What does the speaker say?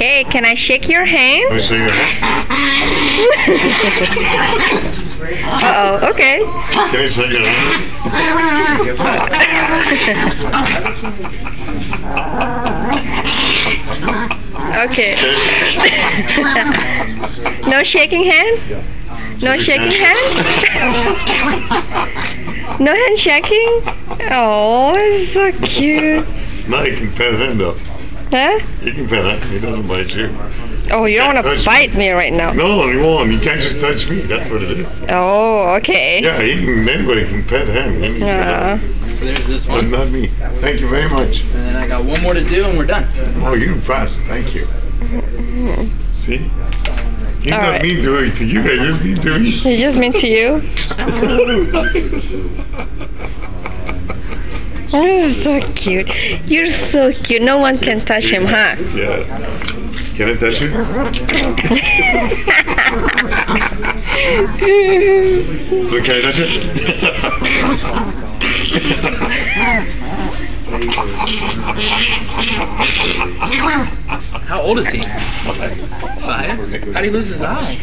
Okay, can I shake your hand? Let me see your hand. Uh-oh, okay. Can I shake your hand? Okay. No shaking hand? No shaking hand? No hand shaking? Oh, it's so cute. No, you can pet him though. Huh? You can pet him. He doesn't bite you. Oh, you don't want to Touch bite me right now. No, he won't. You can't just touch me. That's what it is. Oh, okay. Yeah, anybody can pet him. So there's this But one. not me. Thank you very much. And then I got one more to do and we're done. Oh, you're fast. Thank you. See? He's All not right. mean to you guys, just mean to me. He's just mean to you? This is so cute. You're so cute. No one can touch him, huh? Yeah. Can I touch him? Look, can I touch it? How old is he? 5? How'd he lose his eye?